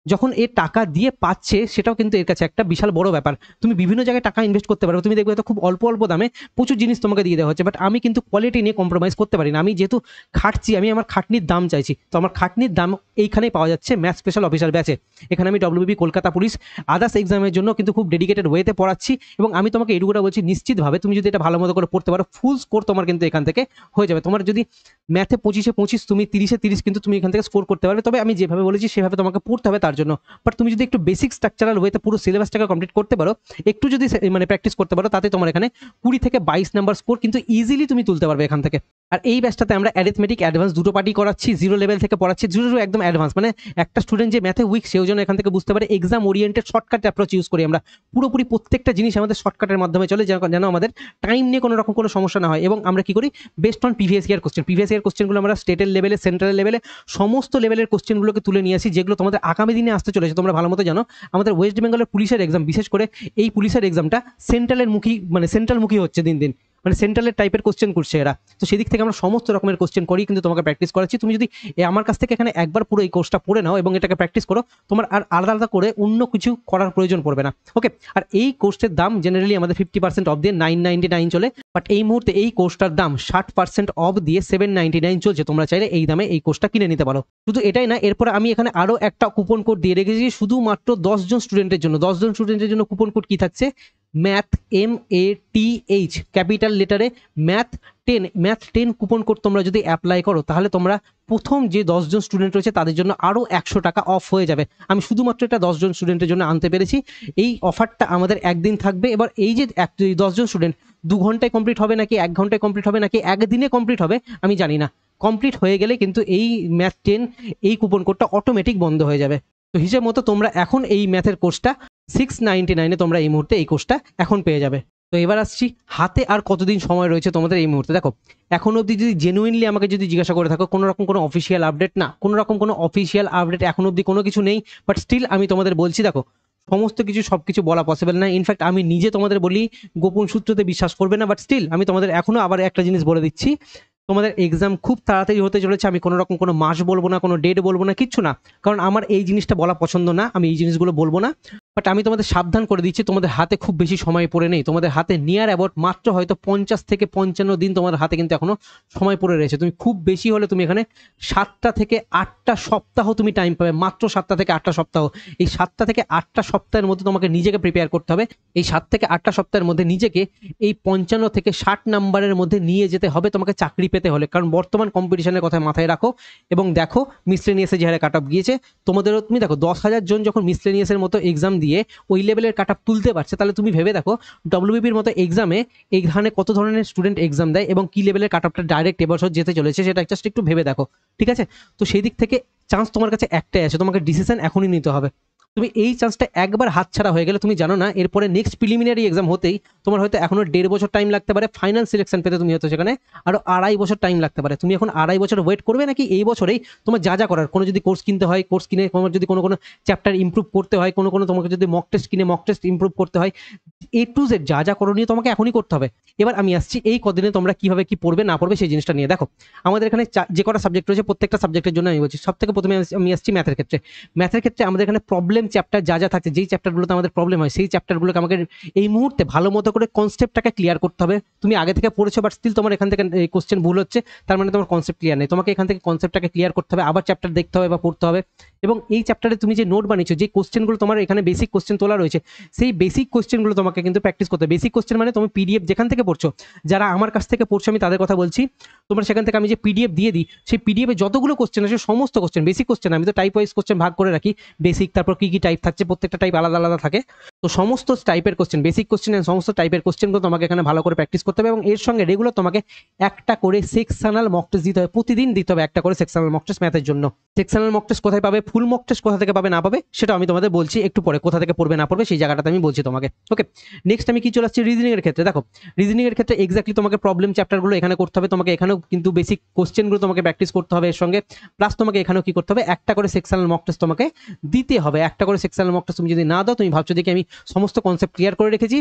যখন এ টাকা দিয়ে পাচ্ছে, সেটাও কিন্তু এর কাছে একটা বিশাল বড় ব্যাপার। তুমি বিভিন্ন জায়গায় টাকা ইনভেস্ট করতে পারো, তুমি দেখবে হয়তো খুব অল্প অল্প দামে প্রচুর জিনিস তোমাকে দিয়ে দেওয়া হচ্ছে, বাট আমি কিন্তু কোয়ালিটি নিয়ে কম্প্রোমাইজ করতে পারি না। আমি যেহেতু খাটছি, আমি আমার খাটনির দাম চাইছি, তো আমার খাটনির দাম এইখানেই পাওয়া যাচ্ছে ম্যাথ স্পেশাল অফিসার ব্যাচে। এখানে আমি ডব্লিউবি, কলকাতা পুলিশ, আদার্স এক্সামের জন্য কিন্তু খুব ডেডিকেটেড ওয়েতে পড়াচ্ছি। এবং আমি তোমাকে এটুকুটা বলছি, নিশ্চিতভাবে তুমি যদি এটা ভালো মতো করে পড়তে পারো, ফুল স্কোর তোমার কিন্তু এখান থেকে হয়ে যাবে। তোমার যদি ম্যাথে 25-এ 25, তুমি 30-এ 30 কিন্তু তুমি এখান থেকে স্কোর করতে পারবে। তবে আমি যেভাবে বলেছি সেভাবে তোমাকে পড়তে হবে তার জন্য। বাট তুমি যদি একটু বেসিক স্ট্রাকচারাল ওয়েতে পুরো সিলেবাসটাকে কমপ্লিট করতে পারো, একটু যদি মানে প্র্যাকটিস করতে পারো, তাতে তোমার এখানে 20 থেকে 22 নাম্বার স্কোর কিন্তু ইজিলি তুমি তুলতে পারবে এখান থেকে। আর এই ব্যাচটাতে আমরা অ্যারিথমেটিক অ্যাডভান্স দুটো পার্টি করাচ্ছি, 0 লেভেল থেকে পড়াচ্ছি, 0 টু একদম অ্যাডভান্স। মানে একটা স্টুডেন্ট যে ম্যাথে উইক, সেও যেন এখান থেকে বুঝতে পারে। Exam oriented shortcut approach use করি আমরা, পুরোপুরি প্রত্যেকটা জিনিস আমাদের শর্টকাটের মাধ্যমে চলে, যেন আমাদের টাইম নিয়ে কোনো রকম কোনো সমস্যা না হয়। এবং আমরা কি করি, বেস্ট অন প্রিভিয়াস ইয়ার কোশ্চেনগুলো আমরা স্টেটের লেভেলে, সেন্ট্রাল লেভেলে, সমস্ত লেভেলের কোশ্চেনগুলোকে তুলে নিয়ে আসি, যেগুলো তোমাদের আগামী দিনে আসতে চলেছে। তোমরা ভালো মতো জানো আমাদের ওয়েস্ট বেঙ্গলের পুলিশের এক্সাম, বিশেষ করে এই পুলিশের এক্সামটা সেন্ট্রালের মুখী, মানে সেন্ট্রালমুখী হচ্ছে দিন দিন, মানে সেন্ট্রালের টাইপের কোশ্চেন করছে এরা। তো সেদিক থেকে আমরা সমস্ত রকমের কোশ্চেন করি, কিন্তু তোমাকে প্র্যাকটিস করাচ্ছি। তুমি যদি আমার কাছ থেকে এখানে একবার পুরো এই কোর্সটা পড়ে নাও এবং এটাকে প্র্যাকটিস করো, তোমার আর আলাদা আলাদা করে অন্য কিছু করার প্রয়োজন পড়বে না। ওকে, আর এই কোর্সের দাম জেনারেলি আমাদের 50% অফ দিয়ে 999 চলে, বাট এই মুহূর্তে এই কোর্সটার দাম 60% অফ দিয়ে 799 চলছে। তোমরা চাইলে এই দামে এই কোর্সটা কিনে নিতে পারো। শুধু এটাই না, এরপর আমি এখানে আরও একটা কুপন কোড দিয়ে রেখেছি শুধুমাত্র 10 জন স্টুডেন্টের জন্য। 10 জন স্টুডেন্টের জন্য কুপন কোড কি থাকছে, ম্যাথ, MATH ক্যাপিটাল লেটারে ম্যাথ 10 কুপন কোড তোমরা যদি অ্যাপ্লাই করো, তাহলে তোমরা প্রথম যে 10 জন স্টুডেন্ট রয়েছে তাদের জন্য আরও 100 টাকা অফ হয়ে যাবে। আমি শুধুমাত্র এটা 10 জন স্টুডেন্টের জন্য আনতে পেরেছি। এই অফারটা আমাদের একদিন থাকবে। এবার এই যে 10 জন স্টুডেন্ট 2 ঘন্টায় কমপ্লিট হবে নাকি 1 ঘন্টায় কমপ্লিট হবে নাকি একদিনে কমপ্লিট হবে আমি জানি না। কমপ্লিট হয়ে গেলে কিন্তু এই ম্যাথ 10 এই কুপন কোডটা অটোমেটিক বন্ধ হয়ে যাবে। তো হিসেব মতো তোমরা এখন এই ম্যাথের কোর্সটা 699-এ তোমরা এই মুহূর্তে এই কোর্সটা এখন পেয়ে যাবে। তো এবার আসছি, হাতে আর কতদিন সময় রয়েছে তোমাদের এই মুহূর্তে। দেখো, এখন অবধি যদি জেনুইনলি আমাকে যদি জিজ্ঞাসা করে থাকো, কোনো রকম কোনো অফিসিয়াল আপডেট না, কোনো রকম কোনো অফিসিয়াল আপডেট এখন অবধি কোনো কিছু নেই। বাট স্টিল আমি তোমাদের বলছি, দেখো, সমস্ত কিছু সব কিছু বলা পসিবল না। ইনফ্যাক্ট আমি নিজে তোমাদের বলি গোপন সূত্রতে বিশ্বাস করবে না, বাট স্টিল আমি তোমাদের এখনো আবার একটা জিনিস বলে দিচ্ছি, তোমাদের এক্সাম খুব তাড়াতাড়ি হতে চলেছে। আমি কোনো রকম কোনো মাস বলবো না, কোনো ডেট বলবো না, কিচ্ছু না, কারণ আমার এই জিনিসটা বলা পছন্দ না, আমি এই জিনিসগুলো বলবো না। বাট আমি তোমাদের সাবধান করে দিচ্ছি, তোমাদের হাতে খুব বেশি সময় পড়ে নেই, তোমাদের হাতে নিয়ার অ্যাবাউট মাত্র হয়তো 50 থেকে 55 দিন তোমাদের হাতে কিন্তু এখনো সময় পড়ে রয়েছে। তুমি খুব বেশি হলে তুমি এখানে 7 থেকে 8 সপ্তাহ তুমি টাইম পাবে, মাত্র 7 থেকে 8 সপ্তাহ। এই 7 থেকে 8 সপ্তাহের মধ্যে তোমাকে নিজেকে প্রিপেয়ার করতে হবে। এই 7 থেকে 8 সপ্তাহের মধ্যে নিজেকে এই 55 থেকে 60 নাম্বারের মধ্যে নিয়ে যেতে হবে তোমাকে চাকরি পেতে হলে, কারণ বর্তমান কম্পিটিশনের কথা মাথায় রাখো। এবং দেখো মিসলেনিয়াসে যে হারে কাট অফ গিয়েছে, তোমাদেরও তুমি দেখো 10,000 জন যখন মিসলেনিয়াসের মতো এক্সাম দিয়ে ওই লেভেলের কাট অফ তুলতে পারছে, তাহলে তুমি ভেবে দেখো ডব্লিউবিপির মতো এক্সামে এই ধরনের কত ধরনের স্টুডেন্ট এক্সাম দেয় এবং কি লেভেলের কাট অফটা ডাইরেক্ট এবছর যেতে চলেছে, সেটা জাস্ট একটু ভেবে দেখো। ঠিক আছে, তো সেই দিক থেকে চান্স তোমার কাছে একটাই আছে, তোমাকে ডিসিশন এখনই নিতে হবে। তুমি এই চান্সটা একবার হাতছাড়া হয়ে গেলে তুমি জানো না এরপরে নেক্সট প্রিলিমিনারি এক্সাম হতেই তোমার হয়তো এখনো 1.5 বছর টাইম লাগতে পারে, ফাইনাল সিলেকশন পেতে তুমি হয়তো সেখানে আরো 2.5 বছর টাইম লাগতে পারে। তুমি এখন 2.5 বছর ওয়েট করবে নাকি এই বছরেই তোমার যা যা করার, কোনো যদি কোর্স কিনতে হয় কোর্স কিনে, তোমার যদি কোনো চ্যাপ্টার ইমপ্রুভ করতে হয়, কোনো তোমাকে যদি মক টেস্ট কিনে মক টেস্ট ইমপ্রুভ করতে হয়, A to Z যা যা করণীয় তোমাকে এখনই করতে হবে। এবার আমি আসছি এই কদিনে তোমরা কিভাবে কি পড়বে না পড়বে সেই জিনিসটা নিয়ে। দেখো আমাদের এখানে যে কটা সাবজেক্ট রয়েছে প্রত্যেকটা সাবজেক্টের জন্য আমি বলছি। সব থেকে প্রথমে আমি আসছি ম্যাথের ক্ষেত্রে। ম্যাথের ক্ষেত্রে আমাদের এখানে প্রবলেম চ্যাপ্টার যা যা থাকছে, যেই চ্যাপ্টারগুলোতে আমাদের প্রবলেম হয় সেই চ্যাপ্টারগুলোকে আমাকে এই মুহূর্তে ভালো মতো করে কনসেপ্টটাকে ক্লিয়ার করতে হবে। তুমি আগে থেকে পড়েছো বাট স্টিল তোমার এখান থেকে এই কোশ্চেন ভুল হচ্ছে, তার মানে তোমার কনসেপ্ট ক্লিয়ার নেই। তোমাকে এখান থেকে কনসেপ্টটাকে ক্লিয়ার করতে হবে, আবার চ্যাপ্টার দেখতে হবে বা পড়তে হবে। এবং এই চ্যাপ্টারে তুমি যে নোট বানিয়েছো, যে কোশ্চেনগুলো তোমার এখানে বেসিক কোশ্চেন তোলা রয়েছে, সেই বেসিক কোশ্চেনগুলো তোমাকে কিন্তু প্র্যাকটিস করতে হবে। বেসিক কোশ্চেন মানে তুমি পিডিএফ যেখান থেকে পড়ছো, যারা আমার কাছ থেকে পড়ছো আমি তাদের কথা বলছি, তোমরা সেখান থেকে আমি যে পিডিএফ দিয়ে দিই, সেই পিডিএফে যতগুলো কোশ্চেন আছে সমস্ত কোশ্চেন বেসিক কোশ্চেন, আমি তো টাইপ ওয়াইজ কোশ্চেন ভাগ করে রাখি বেসিক, তারপর কি কি টাইপ থাকছে, প্রত্যেকটা টাইপ আলাদা আলাদা থাকে। তো সমস্ত টাইপের কোশ্চেন, বেসিক কোশ্চেন এন্ড সমস্ত টাইপের কোশ্চেনগুলো তোমাকে এখানে ভালো করে প্র্যাকটিস করতে হবে। এবং এর সঙ্গে রেগুলার তোমাকে একটা করে সেকশনাল মক টেস্ট দিতে হবে, প্রতিদিন দিতে হবে একটা করে সেকশনাল মক টেস্ট ম্যাথের জন্য। সেকশনাল মক টেস্ট কোথায় পাবে, ফুল মক টেস্ট কোথা থেকে পাবে না পাবে সেটা আমি তোমাদের বলছি একটু পরে, কোথা থেকে পড়বে না পড়বে সেই জায়গাটাতে আমি বলছি তোমাকে। ওকে, নেক্সট আমি কি চলে আসছি রিজনিং এর ক্ষেত্রে। দেখো রিজনিং এর ক্ষেত্রে এক্স্যাক্টলি তোমাকে প্রবলেম চ্যাপ্টারগুলো এখানে করতে হবে, তোমাকে এখানেও কিন্তু বেসিক কোশ্চেনগুলো তোমাকে প্র্যাকটিস করতে হবে এর সঙ্গে, প্লাস তোমাকে এখানেও কি করতে হবে, একটা করে সেকশনাল মক টেস্ট তোমাকে দিতে হবে। একটা করে সেকশনাল মক টেস্ট তুমি যদি না দাও, তুমি ভাবছো দেখি আমি সমস্ত কনসেপ্ট ক্লিয়ার করে রেখেছি,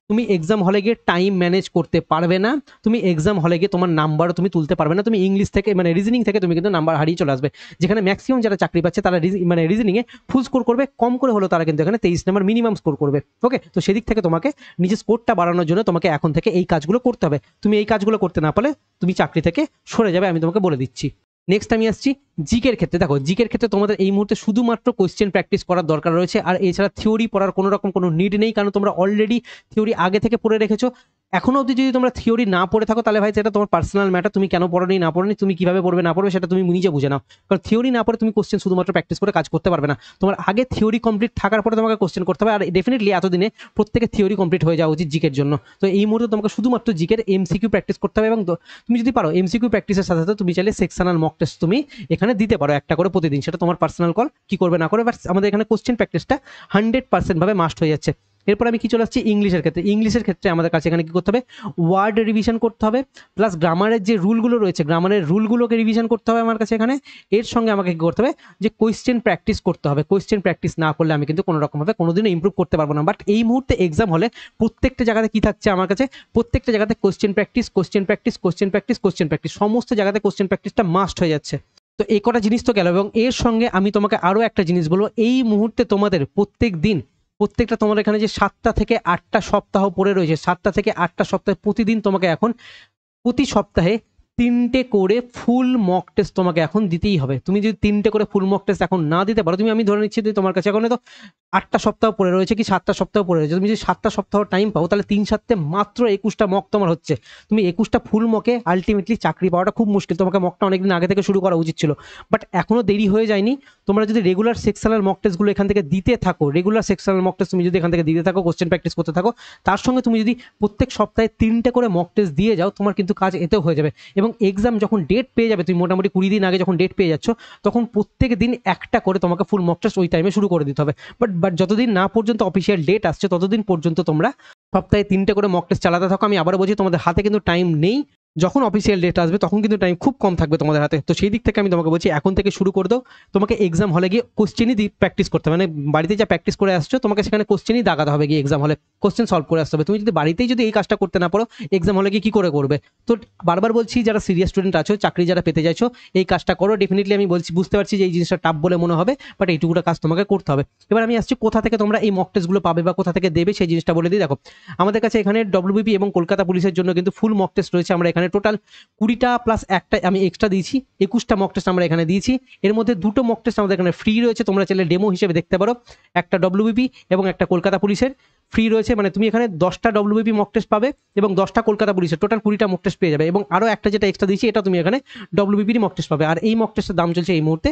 তুমি এক্সাম হলে গিয়ে টাইম ম্যানেজ করতে পারবে না, তুমি এক্সাম হলে গিয়ে তোমার নাম্বারও তুমি তুলতে পারবে না, তুমি ইংলিশ থেকে মানে রিজনিং থেকে তুমি কিন্তু নাম্বার হারিয়ে চলে আসবে। যেখানে ম্যাক্সিমাম যারা চাকরি পাচ্ছে তারা মানে রিজনিংয়ে ফুল স্কোর করবে, কম করে হলেও তারা কিন্তু এখানে 23 নাম্বার মিনিমাম স্কোর করবে। ওকে, তো সেদিক থেকে তোমাকে নিজের স্কোরটা বাড়ানোর জন্য তোমাকে এখন থেকে এই কাজগুলো করতে হবে। তুমি এই কাজগুলো করতে না পারলে তুমি চাকরি থেকে সরে যাবে, আমি তোমাকে বলে দিচ্ছি। নেক্সট আমি আসছি জিকের ক্ষেত্রে। দেখো জিকের ক্ষেত্রে তোমাদের এই মুহূর্তে শুধুমাত্র কোয়েশ্চেন প্র্যাকটিস করার দরকার রয়েছে, আর এছাড়া থিওরি পড়ার কোনো রকম কোনো নিড নেই, কারণ তোমরা অলরেডি থিওরি আগে থেকে পড়ে রেখেছো। এখনো অবধি যদি তোমরা থিওরি না পড়ে থাকো তাহলে ভাই সেটা তোমার পার্সোনাল ম্যাটার, তুমি কেন পড়োনি না পড়োনি, তুমি কিভাবে পড়বে না পড়বে সেটা তুমি নিজে বুঝে নাও। কারণ থিওরি না পড়ে তুমি কোশ্চেন শুধুমাত্র প্র্যাকটিস করে কাজ করতে পারবে না, তোমার আগে থিওরি কমপ্লিট থাকার পরে তোমাকে কোশ্চেন করতে হবে। আর ডেফিনেটলি এতদিনে প্রত্যেকের থিওরি কমপ্লিট হয়ে যাওয়া উচিত জিকের জন্য। তো এই মুহূর্তে তোমাকে শুধুমাত্র জিকের এমসিকিউ প্র্যাকটিস করতে হবে, এবং তুমি যদি পারো এমসিকিউ প্র্যাকটিসের সাথে সাথে তুমি চাইলে সেকশনাল মক টেস্ট তুমি এখানে দিতে পারো একটা করে প্রতিদিন, সেটা তোমার পার্সোনাল কল কি করবে না করবে। বাট আমাদের এখানে কোশ্চেন প্র্যাকটিসটা 100% ভাবে মাস্ট হয়ে যাচ্ছে। এরপর আমি কি চলে আসছি ইংলিশের ক্ষেত্রে। ইংলিশের ক্ষেত্রে আমাদের কাছে এখানে কি করতে হবে, ওয়ার্ড রিভিশন করতে হবে, প্লাস গ্রামারের যে রুলগুলো রয়েছে গ্রামারের রুলগুলোকে রিভিশন করতে হবে আমার কাছে এখানে। এর সঙ্গে আমাকে কি করতে হবে, যে কোয়েশ্চেন প্র্যাকটিস করতে হবে। কোয়েশ্চেন প্র্যাকটিস না করলে আমি কিন্তু কোনো রকমভাবে কোনোদিনও ইমপ্রুভ করতে পারবো না। বাট এই মুহূর্তে এক্সাম হলে প্রত্যেকটা জায়গাতে কি থাকছে আমার কাছে, প্রত্যেকটা জায়গাতে question practice question practice question practice question practice, সমস্ত জায়গাতে কোয়েশ্চেন প্র্যাকটিসটা মাস্ট হয়ে যাচ্ছে। তো এই কটা জিনিস তো গেল, এবং এর সঙ্গে আমি তোমাকে আরও একটা জিনিস বলবো, এই মুহূর্তে তোমাদের প্রত্যেক দিন প্রত্যেকটা তোমার এখানে যে 7 থেকে 8 সপ্তাহ পড়ে রয়েছে, 7 থেকে 8 সপ্তাহে প্রতিদিন তোমাকে এখন প্রতি সপ্তাহে 3টে করে ফুল মক টেস্ট তোমাকে এখন দিতেই হবে। তুমি যদি 3টে করে ফুল মক টেস্ট এখন না দিতে পারো, তুমি আমি ধরে নিচ্ছি যে তোমার কাছে এখন তো 8 সপ্তাহ পড়ে রয়েছে কি 7 সপ্তাহ পড়ে রয়েছে, তুমি যদি 7 সপ্তাহ টাইম পাও তাহলে 3 7 মাত্র 21টা মক তোমার হচ্ছে। তুমি 21টা ফুল মকে আলটিমেটলি চাকরি পাওয়াটা খুব মুশকিল, তোমাকে মকটা অনেকদিন আগে থেকে শুরু করা উচিত ছিল, বাট এখনো দেরি হয়ে যায়নি। তোমরা যদি রেগুলার সেকশনাল মক টেস্টগুলো এখান থেকে দিতে থাকো, রেগুলার সেকশনাল মক টেস্ট তুমি যদি এখান থেকে দিতে থাকো, কোশ্চেন প্র্যাকটিস করতে থাকো, তার সঙ্গে তুমি যদি প্রত্যেক সপ্তাহে 3টে করে মক টেস্ট দিয়ে যাও, তোমার কিন্তু কাজ এতেও হয়ে যাবে। এবং এক্সাম যখন ডেট পেয়ে যাবে, তুমি মোটামুটি 20 দিন আগে যখন ডেট পেয়ে যাচ্ছ, তখন প্রত্যেক দিন একটা করে তোমাকে ফুল মক টেস্ট ওই টাইমে শুরু করে দিতে হবে। বাট যতদিন না পর্যন্ত অফিসিয়াল ডেট আসছে ততদিন পর্যন্ত তোমরা সপ্তাহে 3টে করে মক টেস্ট চালাতে থাকো। আমি আবারও বলছি তোমাদের হাতে কিন্তু টাইম নেই, যখন অফিসিয়াল ডেট আসবে তখন কিন্তু টাইম খুব কম থাকবে তোমাদের হাতে। তো সেই দিক থেকে আমি তোমাকে বলছি এখন থেকে শুরু করে দাও। তোমাকে এক্সাম হলে গিয়ে কোশ্চেনই প্র্যাকটিস করতে হবে, মানে বাড়িতে যা প্র্যাকটিস করে আসছো তোমাকে সেখানে কোশ্চেনই দাগাতে হবে গিয়ে এক্সাম হলে, কোশ্চেন সলভ করে আসতে হবে। তুমি যদি বাড়িতেই যদি এই কাজটা করতে না পারো এক্সাম হলে গিয়ে কি করে করবে? তো বারবার বলছি যারা সিরিয়াস স্টুডেন্ট আছো, চাকরি যারা পেতে চাইছো, এই কাজটা করো। ডেফিনেটলি আমি বলছি, বুঝতে পারছি যে এই জিনিসটা টাফ বলে মনে হবে, বাট এইটুকুটা কাজ তোমাকে করতে হবে। এবার আমি আসছি কোথা থেকে তোমরা এই মক টেস্টগুলো পাবে বা কোথা থেকে দেবে সেই জিনিসটা বলে দিই। দেখো আমাদের কাছে এখানে ডব্লিউবিপি এবং কলকাতা পুলিশের জন্য কিন্তু ফুল মক টেস্ট রয়েছে। আমরা এখানে টোটাল 20টা প্লাস একটা আমি এক্সট্রা দিয়েছি, 21টা মক টেস্ট আমরা এখানে দিয়েছি। এর মধ্যে 2টো মক টেস্ট আমাদের এখানে ফ্রি রয়েছে, তোমরা চাইলে ডেমো হিসেবে দেখতে পারো। একটা ডব্লিউবিপি এবং একটা কলকাতা পুলিশের ফ্রি রয়েছে, মানে তুমি এখানে 10টা ডব্লিউবিপি মক টেস্ট পাবে এবং 10টা কলকাতা পুলিশের, টোটাল 20টা মক টেস্ট পেয়ে যাবে। এবং আরও একটা যেটা এক্সট্রা দিয়েছি এটা তুমি এখানে ডব্লিউবিপির মক টেস্ট পাবে। আর এই মক টেস্টের দাম চলছে এই মুহূর্তে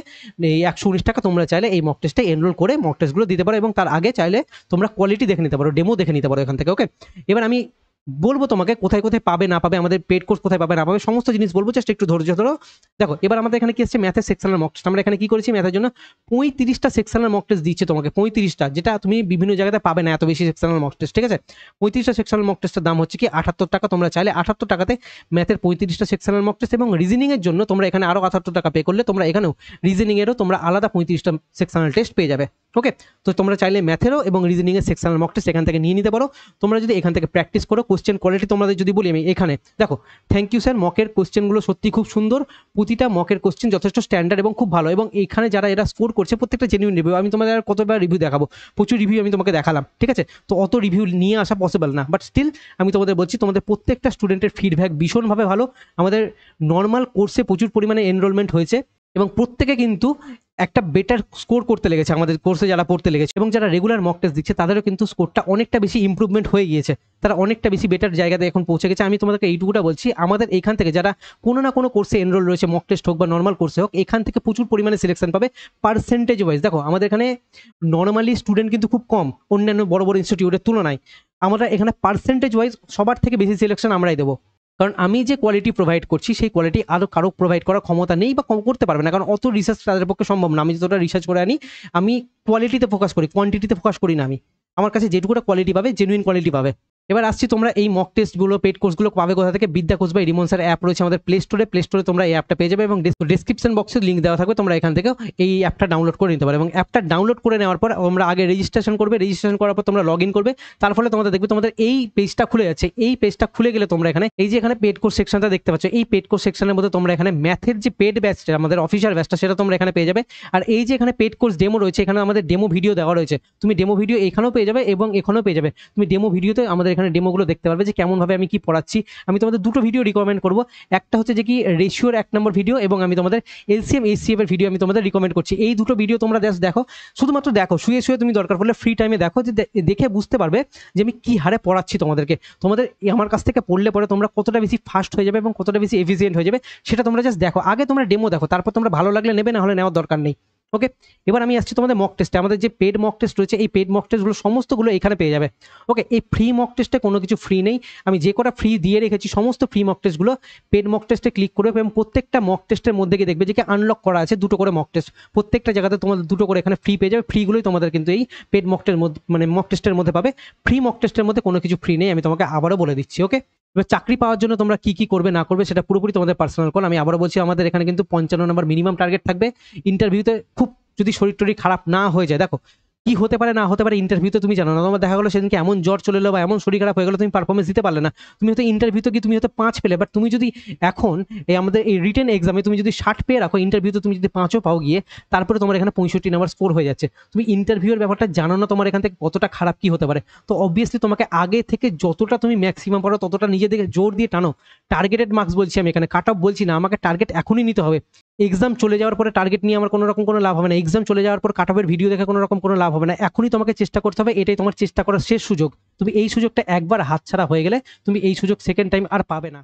এই 119 টাকা। তোমরা চাইলে এই মক টেস্টে এনরোল করে মক টেস্টগুলো দিতে পারো এবং তার আগে চাইলে তোমরা কোয়ালিটি দেখে নিতে পারো, ডেমো দেখে নিতে পারো এখান থেকে। ওকে, এবার আমি বলবো তোমাকে কোথায় কোথায় পাবে না পাবে, আমাদের পেড কোর্স কোথায় পাবে না পাবে, সমস্ত জিনিস বলবো, জাস্ট একটু ধৈর্য ধরো। দেখো এবার আমাদের এখানে কি আসছে, ম্যাথের সেকশনাল মক টেস্ট। আমরা এখানে কি করেছি, ম্যাথের জন্য 35টা সেকশনাল মক টেস্ট দিচ্ছে তোমাকে, 35টা, যেটা তুমি বিভিন্ন জায়গাতে পাবে না এত বেশি সেকশনাল মক টেস্ট, ঠিক আছে? 35টা সেকশনাল মক টেস্টের দাম হচ্ছে কি 78 টাকা। তোমরা চাইলে 78 টাকাতে ম্যাথের 35টা সেকশনাল মক টেস্ট এবং রিজনিং এর জন্য তোমরা এখানে আরো 78 টাকা পে করলে তোমরা এখানেও রিজনিং এরও তোমরা আলাদা 35টা সেকশনাল টেস্ট পেয়ে যাবে। ওকে, তো তোমরা চাইলে ম্যাথেরও এবং রিজনিং এর সেকশনাল মক টেস্ট এখান থেকে নিয়ে নিতে পারো। তোমরা যদি এখান থেকে প্র্যাকটিস করো, কোশ্চেন কোয়ালিটি তোমাদের যদি বলি আমি এখানে দেখো, থ্যাংক ইউ স্যার, মকের কোশ্চেনগুলো সত্যি খুব সুন্দর, প্রতিটা মকের কোশ্চেন যথেষ্ট স্ট্যান্ডার্ড এবং খুব ভালো। এবং এখানে যারা এরা স্কোর করছে প্রত্যেকটা জেনুইন রিভিউ। আমি তোমাদের আর কতবার রিভিউ দেখাবো, প্রচুর রিভিউ আমি তোমাকে দেখালাম, ঠিক আছে? তো অত রিভিউ নিয়ে আসা পসিবল না, বাট স্টিল আমি তোমাদের বলছি তোমাদের প্রত্যেকটা স্টুডেন্টের ফিডব্যাক ভীষণভাবে ভালো। আমাদের নর্মাল কোর্সে প্রচুর পরিমাণে এনরোলমেন্ট হয়েছে এবং প্রত্যেকে কিন্তু একটা বেটার স্কোর করতে লেগেছে আমাদের কোর্সে যারা পড়তে লেগেছে। এবং যারা রেগুলার মক টেস্ট দিচ্ছে তাদেরও কিন্তু স্কোরটা অনেকটা বেশি ইমপ্রুভমেন্ট হয়ে গিয়েছে, তারা অনেকটা বেশি বেটার জায়গাতে এখন পৌঁছে গেছে। আমি তোমাদেরকে এইটুকুটা বলছি, আমাদের এখান থেকে যারা কোনো না কোনো কোর্সে এনরোল রয়েছে, মক টেস্ট হোক বা নর্মাল কোর্সে হোক, এখান থেকে প্রচুর পরিমাণে সিলেকশন পাবে পার্সেন্টেজ ওয়াইজ। দেখো আমাদের এখানে নর্মালি স্টুডেন্ট কিন্তু খুব কম অন্যান্য বড় বড় ইনস্টিটিউটের তুলনায়। আমরা এখানে পার্সেন্টেজ ওয়াইজ সবার থেকে বেশি সিলেকশন আমরাই দেবো, কারণ আমি যে কোয়ালিটি প্রোভাইড করছি সেই কোয়ালিটি আরও কারো প্রোভাইড করার ক্ষমতা নেই বা কম করতে পারবে না, কারণ অত রিসার্চ তাদের পক্ষে সম্ভব না। আমি যতটা রিসার্চ করে আনি, আমি কোয়ালিটিতে ফোকাস করি, কোয়ান্টিটিতে ফোকাস করি না। আমি আমার কাছে যেটুকুটা কোয়ালিটি পাবে, জেনুইন কোয়ালিটি পাবে। এবার আসছি তোমরা এই মক টেস্টগুলো পেড কোর্সগুলো পাবে কোথা থেকে? বিদ্যা কোর্স বা রিমন স্যার অ্যাপ রয়েছে আমাদের প্লে স্টোরে তোমরা এই অ্যাপটা পেয়ে যাবে এবং ডেসক্রিপশন বক্সে লিঙ্ক দেওয়া থাকবে, তোমরা এখান থেকে এই অ্যাপটা ডাউনলোড করে নিতে পারো। এবং অ্যাপটা ডাউনলোড করে নেওয়ার পর তোমরা আগে রেজিস্ট্রেশন করবে, রেজিস্ট্রেশন করার পর তোমরা লগ ইন করবে। তার ফলে তোমাদের দেখবে তোমাদের এই পেজটা খুলে যাচ্ছে। এই পেজটা খুলে গেলে তোমরা এখানে এই যে এখানে পেড কোর্স সেকশনটা দেখতে পাচ্ছ, এই পেড কোর্স সেকশনের মধ্যে তোমরা এখানে ম্যাথের যে পেড ব্যাচটা, আমাদের অফিসিয়াল ব্যাচটা, সেটা তোমরা এখানে পেয়ে যাবে। আর এই যে এখানে পেড কোর্স ডেমো রয়েছে, এখানে আমাদের ডেমো ভিডিও দেওয়া রয়েছে, তুমি ডেমো ভিডিও এখানেও পেয়ে যাবে এবং এখানেও পেয়ে যাবে। তুমি ডেমো ভিডিওতে আমাদের এখানে ডেমোগুলো দেখতে পারবে যে কেমনভাবে আমি কি পড়াচ্ছি। আমি তোমাদের দুটো ভিডিও রিকমেন্ড করবো, একটা হচ্ছে যে কি রেশিওর 1 নম্বর ভিডিও, এবং আমি তোমাদের এলসিএম এইচসিএফ এর ভিডিও আমি তোমাদের রিকমেন্ড করছি। এই দুটো ভিডিও তোমরা দেখো, শুধুমাত্র দেখো, শুয়ে শুয়ে তুমি দরকার পড়লে ফ্রি টাইমে দেখো, যে দেখে বুঝতে পারবে যে আমি কি হারে পড়াচ্ছি তোমাদেরকে। তোমাদের আমার কাছ থেকে পড়লে পরে তোমরা কতটা বেশি ফাস্ট হয়ে যাবে এবং কতটা বেশি এফিসিয়েন্ট হয়ে যাবে সেটা তোমরা জাস্ট দেখো। আগে তোমরা ডেমো দেখো, তারপর তোমরা ভালো লাগলে নেবে, না হলে নেওয়ার দরকার নেই। ওকে, এবার আমি আসছি তোমাদের মক টেস্টে। আমাদের যে পেড মক টেস্ট রয়েছে, এই পেড মক টেস্টগুলো সমস্তগুলো এখানে পেয়ে যাবে। ওকে, এই ফ্রি মক টেস্টে কোনো কিছু ফ্রি নেই, আমি যে কটা ফ্রি দিয়ে রেখেছি সমস্ত ফ্রি মক টেস্টগুলো পেড মক টেস্টে ক্লিক করবে এবং প্রত্যেকটা মক টেস্টের মধ্যে গিয়ে দেখবে যে আনলক করা আছে 2টো করে মক টেস্ট। প্রত্যেকটা জায়গাতে তোমাদের 2টো করে এখানে ফ্রি পেয়ে যাবে। ফ্রিগুলোই তোমাদের কিন্তু এই পেড মক টেস্টের মধ্যে, মানে মক টেস্টের মধ্যে পাবে। ফ্রি মক টেস্টের মধ্যে কোনো কিছু ফ্রি নেই, আমি তোমাকে আবারও বলে দিচ্ছি। ওকে, এবার চাকরি পাওয়ার জন্য তোমরা কি কি করবে না করবে সেটা পুরোপুরি তোমাদের পার্সোনাল কল। আমি আবারও বলছি, আমাদের এখানে কিন্তু 55 নম্বর মিনিমাম টার্গেট থাকবে। ইন্টারভিউতে খুব যদি শরীর টরীর খারাপ না হয়ে যায়, দেখো কি হতে পারে না হতে পারে ইন্টারভিউতে তুমি জানো না। তোমার দেখা গেলো সেদিনকে এমন জ্বর চলে এলো বা এমন শরীর খারাপ হয়ে গেলো, তুমি পারফরমেন্স দিতে পারলে না। তুমি হয়তো ইন্টারভিউতে কি তুমি হয়তো 5 পেলে, বাট তুমি যদি এখন এই আমাদের এই রিটেন এক্সামে তুমি যদি 60 পেয়ে রাখো, ইন্টারভিউতে তুমি যদি 5ও পাও গিয়ে, তারপরে তোমার এখানে 65 নম্বর স্কোর হয়ে যাচ্ছে। তুমি ইন্টারভিউর ব্যাপারটা জানো না, তোমার এখান থেকে কতটা খারাপ কি হতে পারে। তো অবভিয়াসলি তোমাকে আগে থেকে যতটা তুমি ম্যাক্সিমাম পারো ততটা নিজে থেকে জোর দিয়ে টানো। টার্গেটেড মার্কস বলছি আমি এখানে, কাট অফ বলছি না। আমাকে টার্গেট এখনই নিতে হবে। এক্সাম চলে যাওয়ার পরে টার্গেট নিয়ে আমার কোনো রকম কোনো লাভ হবে না। এক্সাম চলে যাওয়ার পর কাট অফের ভিডিও দেখে কোনো রকম কোনো লাভ হবে না। এখনই তোমাকে চেষ্টা করতে হবে, এটাই তোমার চেষ্টা করার শেষ সুযোগ। তুমি এই সুযোগটা একবার হাতছাড়া হয়ে গেলে তুমি এই সুযোগ সেকেন্ড টাইম আর পাবে না।